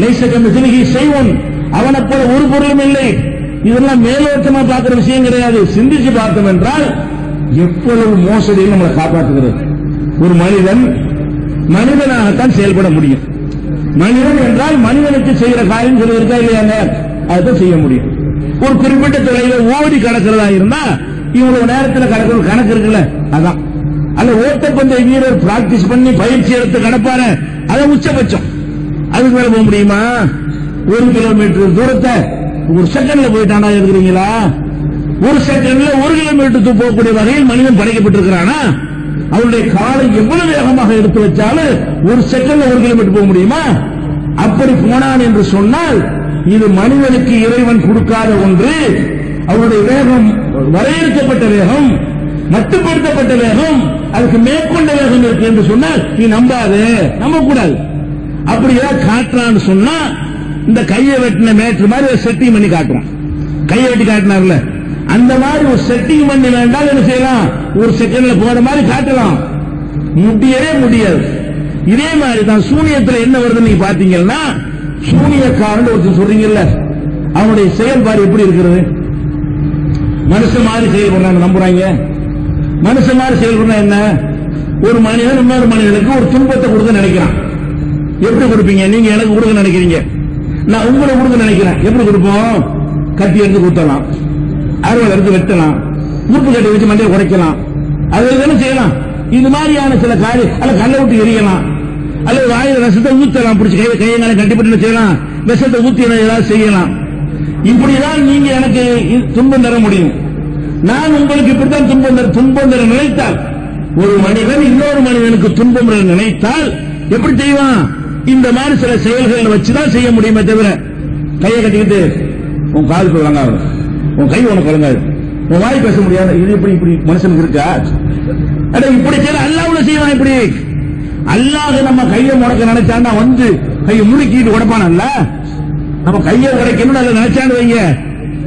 லைஸக மிஸ்லிஹி ஷைஉன், அவனை போல ஒரு பொருளும் இல்லை. இதெல்லாம் மேலோட்டமா பார்க்கிற விஷயம் கிடையாது. சிந்திச்சு பார்த்தோம் என்றால் எவ்வளவு மோசடியில் நம்மளை காப்பாற்றுகிறது. ஒரு மனிதன் மனிதனாகத்தான் செயல்பட முடியும். மனிதன் என்றால் மனிதனுக்கு செய்யற காரியம் சொல்ல இருக்கா இல்லையாங்க, அதுதான் செய்ய முடியும். ஒரு குறிப்பிட்ட தொலைவை ஓடி கடக்கிறதா இருந்தா இவ்வளவு நேரத்தில் கடக்கிற கணக்கு இருக்குல்ல, அதான். அல்ல ஓட்டப்பந்தய வீரர் பிராக்டிஸ் பண்ணி பயிற்சி எடுத்து கடப்பாரு, அதை உச்சபட்சம். அதுக்கு மேல போக முடியுமா? 1 கிலோமீட்டர் தூரத்தை ஒரு செகண்ட்ல போயிட்டானா இருக்கிறீங்களா? ஒரு செகண்ட்ல 1 கிலோமீட்டருக்கு போகக்கூடிய வகையில் மனிதன் படைக்கப்பட்டிருக்கிறானா? அவருடைய காலை எவ்வளவு வேகமாக எடுத்து வச்சாலும் 1 செகண்ட்ல 1 கிலோமீட்டர் போக முடியுமா? அப்படி போனான் என்று சொன்னால் இது மனிதனுக்கு இறைவன் கொடுக்காத ஒன்று. அவருடைய வேகம் வரையறுக்கப்பட்ட வேகம், மட்டுப்படுத்தப்பட்ட வேகம், அதுக்கு மேற்கொண்ட வேகம் இருக்கு என்று சொன்னால் நீ நம்பாது, நம்ப கூடாது. அப்படி ஏதாவது காட்டுறான்னு சொன்னா இந்த கையை வெட்டின மேட்ரு மாதிரி ஒரு செட்டிங் பண்ணி காட்டுவான். கையை வெட்டி காட்டினார்ல அந்த மாதிரி ஒரு செட்டிங் பண்ணி வேண்டாம் என்ன செய்யலாம், 1 செகண்ட்ல போற மாதிரி காட்டலாம், முடியவே முடியாது. இதே மாதிரி தான் சூனியத்தில் என்ன வருதுன்னு நீங்க பாத்தீங்கன்னா, சூனியக்காரன் ஒருத்தர் சொல்றீங்கல்ல, அவனுடைய செயல்பாடு எப்படி இருக்கிறது? மனுஷன் மாதிரி செயல்படுறாங்க, நம்புறாங்க. மனுஷன் மாதிரி செயல்படுறா என்ன? ஒரு மனிதன் இன்னொரு மனிதனுக்கு ஒரு துன்பத்தை கொடுக்க நினைக்கிறான். எப்படி கொடுப்பீங்க? நீங்க எனக்கு கொடுக்க நினைக்கிறீங்க, நான் உங்களுக்கு கொடுக்க நினைக்கிறேன். எப்படி கொடுப்போம்? கட்டி எடுத்து குத்தலாம், அறுவடை எடுத்து வெட்டலாம், உப்பு கட்டி வச்சு மண்டையை உடைக்கலாம், அது என்ன செய்யலாம். இது மாதிரியான சில காரியம், அல்ல கல்லை விட்டு எரியலாம், அல்லது வாயில விஷத்தை ஊத்தலாம், பிடிச்சி கையங்கால கட்டிப்பட்டு செய்யலாம், விஷத்தை ஊத்தி ஏதாவது செய்யலாம். இப்படிதான் நீங்க எனக்கு துன்பம் தர முடியும். நான் உங்களுக்கு இப்படித்தான் துன்பம் தர நினைத்தால், ஒரு மனிதன் இன்னொரு மனிதனுக்கு துன்பம் நினைத்தால் எப்படி செய்வான்? இந்த மாதிரி சில செயல்களை வச்சுதான் செய்ய முடியுமே தவிர, கையை கட்டிக்கிட்டு உன் காலுக்கு வழங்காது, உன் கை உனக்கு வழங்காது, உன் வாய் பேச முடியாது. இது இப்படி மனுஷனுக்கு இருக்கா? இப்படி செய்ய அல்லாஹ் செய்வான். இப்படி அல்லாஹ் நம்ம கையை முடக்க நினைச்சான்னா வந்து கையை முடுக்கிட்டு உடைப்பான். அல்ல நம்ம கையை உடைக்கணும் அல்ல நினைச்சாண்டு வைங்க,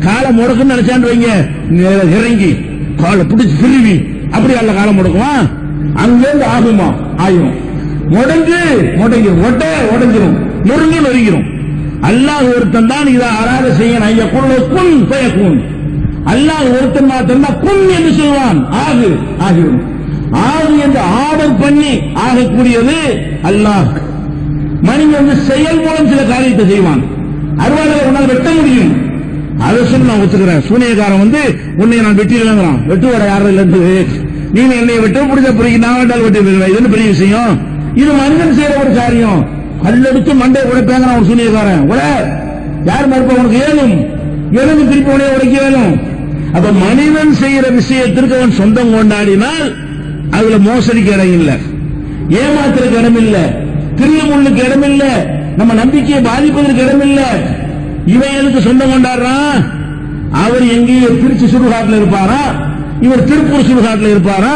காலை முடக்குன்னு நினைச்சாண்டு வைங்க, இறங்கி காலை பிடிச்சி திருவி அப்படி அல்ல காலை முடக்குவான். அங்கிருந்து ஆகுமா? ஆயிரும். முடங்கிரும், உடஞ்சிரும், நொறுங்கிரும். அல்லாஹ் ஒருத்தன் தான் இதை அறாத செய்யணும். ஐயா குன் பயக்குன், அல்லாஹ் ஒருத்தன் மாத்திரம் தான் குன் என்று சொல்வான், ஆகிரும். ஆகு என்று ஆர்டர் பண்ணி ஆகக்கூடியது அல்லாஹ். மனிதன் செயல் மூலம் சில காரியத்தை செய்வான். அறுவாலை உன்னால் வெட்ட முடியும், அதை சொல்லி நான் ஒத்துக்கிறேன். சூனியக்காரன் உன்னை நான் வெட்டிடுவேங்கிறான். வெட்டுவட யாரும் இல்லை, நீங்க என்னை வெட்ட முடிஞ்ச பிறகு நான் வேண்டால் வெட்டி, இது என்ன பெரிய விஷயம்? இது மனிதன் செய்யற ஒரு காரியம். கல்லெடுத்து மண்டை உடைப்பாங்க அவன் சூனியக்காரன் யார் மறுப்ப உனக்கு ஏனும் திருப்பி உடைய உடைக்க வேணும். அப்ப மனிதன் செய்யற விஷயத்திற்கு அவன் சொந்தம் கொண்டாடினால் அதுல மோசடிக்கு இடம் இல்லை, ஏமாத்துறதுக்கு இடம் இல்லை, திரியமுள்ளுக்கு இடம் இல்லை, நம்ம நம்பிக்கையை பாதிப்பதற்கு இடம் இல்லை. இவன் எதுக்கு சொந்தம் கொண்டாடுறான்? அவர் எங்கேயோ திருச்சி சுடுகாட்டில் இருப்பாரா, இவர் திருப்பூர் சுடுகாட்டில் இருப்பாரா,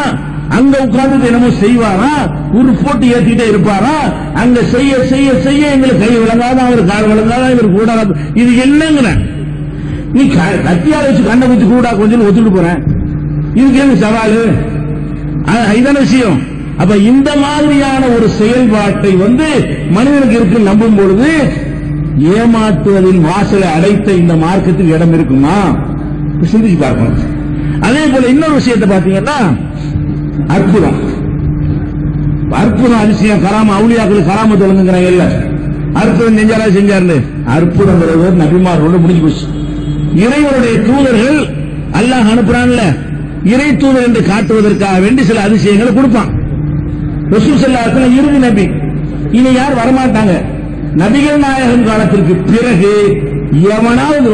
அங்க உட்கார்ந்து என்னமோ செய்வாரா, ஒரு போட்டு ஏற்றிட்டே இருப்பாரா, அங்க செய்ய செய்ய செய்ய எங்களுக்கு கை விளங்காத, அவர் கால் விளங்காத, இவர் கூட இது என்னங்கிற நீ கத்தியால வச்சு கண்ணை குத்தி கூட கொஞ்சம் ஒத்துட்டு போறேன், இதுக்கு என்ன சவாலு? இதான விஷயம். அப்ப இந்த மாதிரியான ஒரு செயல்பாட்டை மனிதனுக்கு இருக்கு நம்பும் பொழுது ஏமாற்றுவதின் வாசலை அடைத்த இந்த மார்க்கத்தில் இடம் இருக்குமா சிந்திச்சு பார்க்கணும். அதே போல இன்னொரு விஷயத்தை பாத்தீங்கன்னா அற்புதம் அதிசயம் கராம அவுளியாக்கள் கராமத்து வழங்குங்கிறாங்க இல்ல, அற்புதம் செஞ்சாரு அற்புதம் நபிமாரோட முடிஞ்சு போச்சு. இறைவனுடைய தூதர்கள் அல்லாஹ் அனுப்புறான்ல, இறை தூதர் என்று காட்டுவதற்காக வேண்டி சில அதிசயங்களை கொடுப்பான். ரசூல் ஸல்லல்லாஹு அலைஹி வஸல்லம் இறுதி நபி, இனி யார் வரமாட்டாங்க. நபிகள் நாயகம் காலத்திற்கு பிறகு எவனாவது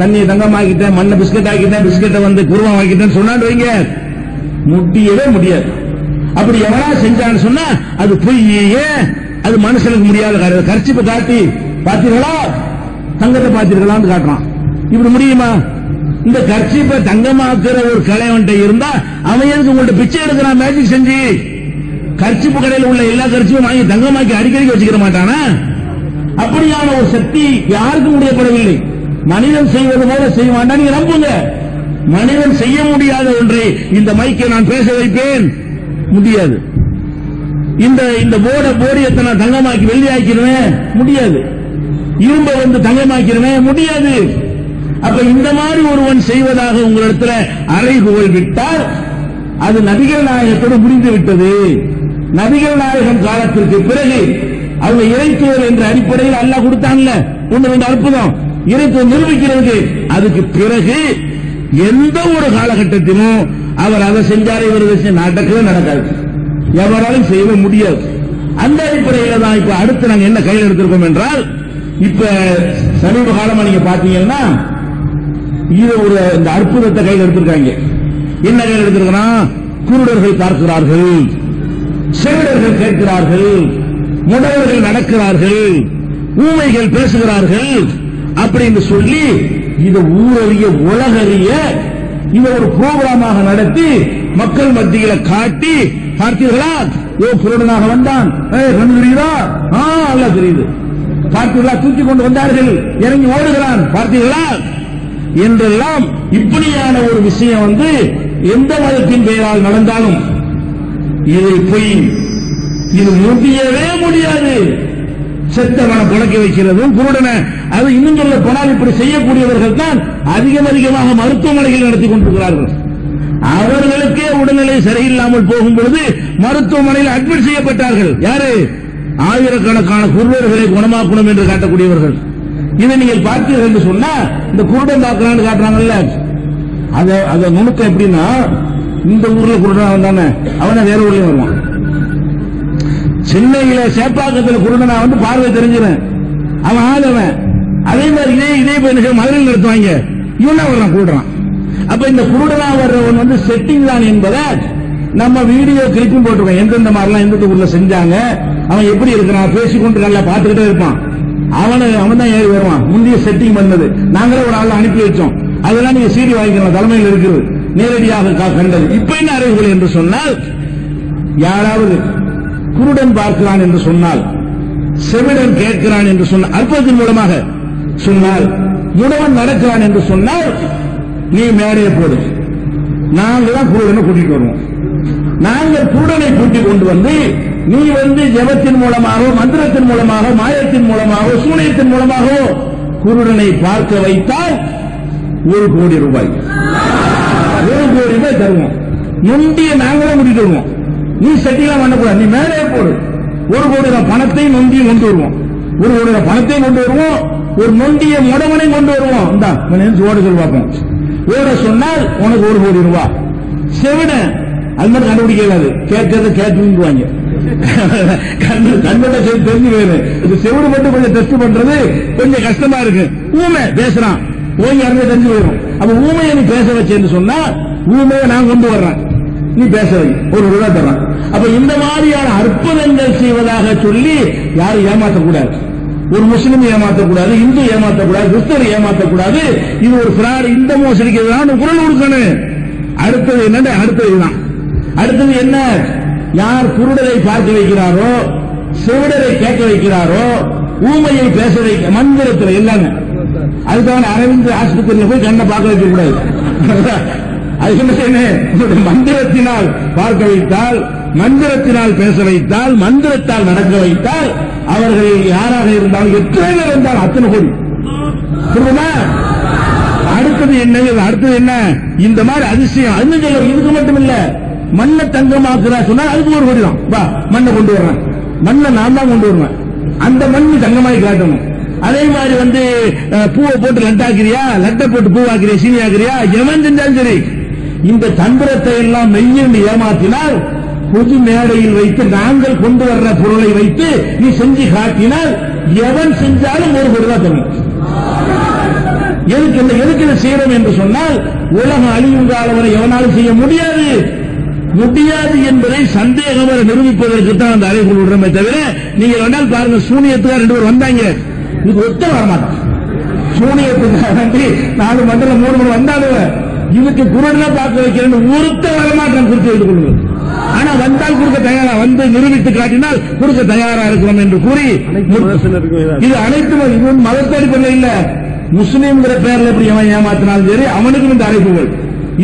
தண்ணியை தங்கமாக்கிட்டேன், மண்ணை பிஸ்கட் ஆக்கிட்டேன், பிஸ்கட்டை குருவம் ஆக்கிட்டேன்னு சொன்னான்னு வைங்க, முடியவே முடியாது. அப்படி எவனா செஞ்சான்னு சொன்னா அது பொய்யே, அது மனுஷனுக்கு முடியாத காரியம். கர்ச்சிப்பை காட்டி பாத்தீங்களா, தங்கத்தை பாத்தீர்களான்னு காட்டுறான். இப்படி முடியுமா? இந்த கர்ச்சிப்பை தங்கமாக்குற ஒரு கலைவன்ட்ட இருந்தா அவன் எதுக்கு உங்கள்ட்ட பிச்சை எடுக்கிறான் மேஜிக் செஞ்சு? கர்ச்சிப்பு கடையில் உள்ள எல்லா கர்ச்சிப்பும் வாங்கி தங்கமாக்கி அடிக்கடி வச்சுக்கிற மாட்டானா? அப்படியான ஒரு சக்தி யாருக்கும் முடியப்படவில்லை. மனிதன் செய்வது போல செய்ய மாட்டான். நீங்க நம்புங்க, மனிதன் செய்ய முடியாத ஒன்றை இந்த மைக்கை நான் பேச வைப்பேன், முடியாது. இந்த போடியத்தை நான் தங்கமாக்கி வெள்ளி ஆக்கிடுவேன், முடியாது. இரும்பை தங்கமாக்கிடுவேன், முடியாது. அப்ப இந்த மாதிரி ஒருவன் செய்வதாக உங்களிடத்துல அறைகூவல் விட்டால் அது நபிகள் நாயகத்தோடு முடிந்து விட்டது. நபிகள் நாயகம் காலத்திற்கு பிறகு அவங்க இறைத்துவர் என்ற அடிப்படையில் அல்லாஹ் கொடுத்தான்ல ஒன்று ரெண்டு அற்புதம் இறைத்துவர் நிரூபிக்கிறது. அதுக்கு பிறகு எந்த ஒரு காலகட்டத்திலும் அவர் அதை செஞ்சாரு இவர் நடக்கவே நடக்காது, எவராலும் செய்ய முடியாது. அந்த அடிப்படையில் தான் இப்ப அடுத்து நாங்க என்ன கையில் எடுத்திருக்கோம் என்றால், இப்ப சமீப காலமா நீங்க பாத்தீங்கன்னா இது இந்த அற்புதத்தை கையில் எடுத்திருக்காங்க. என்ன கையில் எடுத்திருக்கிறான்? குருடர்கள் பார்க்கிறார்கள், செவிடர்கள் கேட்கிறார்கள், முடவர்கள் நடக்கிறார்கள், ஊமைகள் பேசுகிறார்கள் அப்படின்னு சொல்லி இது ஊரறிய உலகறிய இதை ஒரு புரோகிராமாக நடத்தி மக்கள் மத்தியில காட்டி, பார்த்தீர்களா குருடனாக வந்தான், கண்ணு தெரியுதா? நல்லா தெரியுது. பார்த்தீர்களா, தூக்கி கொண்டு வந்தார்கள், இறங்கி ஓடுகிறான், பார்த்தீர்களா என்றெல்லாம் இப்படியான ஒரு விஷயம் எந்த மதத்தின் பெயரால் நடந்தாலும் இதை பொய், இது முடியவே முடியாது. செத்தவனை புழக்க வைக்கிறதும் குருடனை அது இன்னும் சொல்ல போனால் இப்படி செய்யக்கூடியவர்கள் தான் அதிகமாக மருத்துவமனைகள் நடத்தி கொண்டிருக்கிறார்கள். அவர்களுக்கே உடல்நிலை சரியில்லாமல் போகும் பொழுது மருத்துவமனையில் அட்மிட் செய்யப்பட்டார்கள். யாரு? ஆயிரக்கணக்கான குருடர்களை குணமாக்கணும் என்று காட்டக்கூடியவர்கள். இதை நீங்கள் பார்த்தீர்கள் என்று சொன்னா இந்த குருடன் பார்க்கலான்னு காட்டுறாங்கல்ல, அத நுணுக்கம் எப்படின்னா, இந்த ஊர்ல குருடனா வந்தானே அவனை வேற ஊர்லயும் வருவான். சென்னையில சேப்பாக்கத்தில் குருடனா பார்வை தெரிஞ்சிருவேன், அவன் ஆளுவன். அதே மாதிரி இதே மதுரையில் நடத்துவாங்க, இவனா வர்றான் குருடனா. அப்ப இந்த குருடனா வர்றவன் செட்டிங் தான் என்பதை நம்ம வீடியோ கிளிப்பும் போட்டிருக்கோம். எந்தெந்த மாதிரிலாம் எந்த ஊர்ல செஞ்சாங்க, அவன் எப்படி இருக்கிறான், பேசிக்கொண்டு நல்லா பார்த்துக்கிட்டே இருப்பான். அவன் தான் ஏறி வருவான். முந்தைய செட்டிங் பண்ணது நாங்களே ஒரு ஆள் அனுப்பி வச்சோம். அதெல்லாம் நீங்க சீடி வாங்கிக்கலாம், தலைமையில் இருக்கிறது, நேரடியாக கண்டது. இப்ப என்ன அறிவுகள் என்று சொன்னால், யாராவது குருடன் பார்க்கிறான் என்று சொன்னால், செவிடன் கேட்கிறான் என்று சொன்னால், அற்பத்தின் மூலமாக சொன்னால், முடவன் நடக்கிறான் என்று சொன்னால், நீ மேடையை போடு, நாங்கள் தான் குருடனை கூட்டிட்டு வருவோம். நாங்கள் குருடனை கூட்டிக் கொண்டு வந்து நீ ஜெபத்தின் மூலமாக, மந்திரத்தின் மூலமாக, மாயத்தின் மூலமாக, சூனியத்தின் மூலமாக குருடனை பார்க்க வைத்தால் 1 கோடி ரூபாய், 1 கோடி ரூபாய் தருவோம். நொண்டிய நாங்களே கூட்டிட்டு வருவோம். நீ செட்டிலாம் பண்ணக்கூடாது, நீ மேலே போடு. 1 கோடி ரூபாய் பணத்தையும் நொண்டியும் கொண்டு வருவோம். 1 கோடி ரூபாய் பணத்தையும் கொண்டு வருவோம், ஒரு நொண்டிய முடவனை கொண்டு வருவோம். இந்தா ஓட சொல்லி பார்ப்போம். ஓட சொன்னால் உனக்கு 1 கோடி ரூபாய். செவிட அது மாதிரி கண்டுபிடிக்க இயலாது, கேட்கறது கேட்டுவாங்க. கண்ணோட தெரிஞ்சு போயிரு. இது செவிடு மட்டும் கொஞ்சம் டெஸ்ட் பண்றது கொஞ்சம் கஷ்டமா இருக்கு. ஊமை பேசுறான் போய் யாருமே தெரிஞ்சு போயிடும். அப்ப ஊமையை நீ பேச வச்சேன்னு சொன்னா ஊமையை நான் கொண்டு வர்றேன், நீ பேச வை, ஒரு ரூபாய் தர்றான். அப்ப இந்த மாதிரியான அற்புதங்கள் செய்வதாக சொல்லி யாரும் ஏமாற்றக்கூடாது. ஒரு முஸ்லிம் ஏமாற்றக்கூடாது, இந்து ஏமாற்றக்கூடாது, கிறிஸ்தவர் ஏமாற்றக்கூடாது. இது ஒரு பிராடு, இந்த மோசடிக்கு குரல் கொடுக்கணும். அடுத்தது என்ன? அடுத்தது என்ன? யார் குருடரை பார்க்க வைக்கிறாரோ, செவிடரை கேட்க வைக்கிறாரோ, ஊமையை பேச வைக்க மந்திரத்தில் எல்லாங்க. அதுக்கான அரவிந்த் ஆஸ்பத்திரியில் போய் கண்ணை பார்க்க வைக்க கூடாது. அது என்ன செய்யணும்? மந்திரத்தினால் பார்க்க வைத்தால், மந்திரத்தினால் பேச வைத்தால், மந்திரத்தால் நடக்க வைத்தால், அவர்கள் யாராக இருந்தாலும் எத்தனை பேர் இருந்தாலும் அத்தனை கோடி. புரியுமா? அடுத்தது என்ன? இந்த மாதிரி அதிசயம் அது சொல்ல. இதுக்கு மட்டும் இல்ல, மண்ணை தங்கமாக்குறா சொன்னா அதுக்கு ஒரு கோடி தான். வா, மண்ணை கொண்டு வர்றேன், மண்ணை நான் தான் கொண்டு வருவேன், அந்த மண் தங்கமாய் காட்டணும். அதே மாதிரி பூவை போட்டு லட்டாக்கிறியா, லட்டை போட்டு பூவாக்கிறியா, சீனியாக்கிறியா, எவன் செஞ்சாலும் சரி, இந்த தந்திரத்தை எல்லாம் மெய்யென்று ஏமாற்றினால், பொது மேடையில் வைத்து நாங்கள் கொண்டு வர்ற பொருளை வைத்து நீ செஞ்சு காட்டினால் எவன் செஞ்சாலும் ஒரு பொருளா தரும். எதுக்கு இதை செய்யறோம் என்று சொன்னால், உலகம் அழியும் காலம் வரை எவனாலும் செய்ய முடியாது என்பதை சந்தேகம் வரை நிரூபிப்பதற்கு தான் அந்த அறைக்குள் விடுறமே தவிர, நீங்க வேண்டால் பாருங்க, சூனியத்துக்காக 2 பேர் வந்தாங்க, இது ஒத்த வரமாட்டான். சூனியத்துக்காக 4 மண்டலம் 3 மணி வந்தாலும் இதுக்கு குரல்ல பார்க்க வைக்கிறேன் ஒருத்த வரமாட்டான். குறித்து வைத்துக் கொள்ளுங்கள். ஆனா வந்தால் கொடுக்க தயாரா, வந்து நிரூபித்து காட்டினால் கொடுக்க தயாரா இருக்கிறோம் என்று கூறி, இது அனைத்தும் இது மதத்தை அடிப்படையில் இல்ல. முஸ்லீம்ங்கிற பேர்ல எப்படி எவன் ஏமாத்தினாலும் சரி அவனுக்கும் இந்த அழைப்புகள்,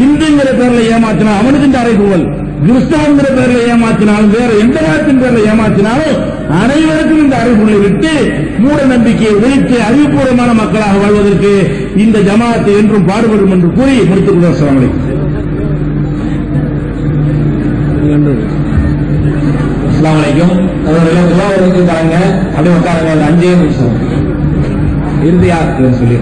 இந்துங்கிற பேர்ல ஏமாத்தினால் அவனுக்கு இந்த அழைப்புகள், கிறிஸ்தவங்கிற பேர்ல ஏமாத்தினாலும், வேற எந்த மதத்தின் பேர்ல ஏமாத்தினாலும் அனைவருக்கும் இந்த அழைப்புகளை விட்டு மூட நம்பிக்கையை ஒழித்து அறிவுபூர்வமான மக்களாக வாழ்வதற்கு இந்த ஜமாஅத் என்றும் பாடுபடும் என்று கூறி முடித்துக் கொள்வார். அஸ்ஸலாமு அலைக்கும். அஸ்ஸலாமு அலைக்கும். அவர்கள் துஆ ஓதுறாங்க, அப்படியே உட்காருங்க, 5 நிமிஷம் இறுதியாக சொல்லி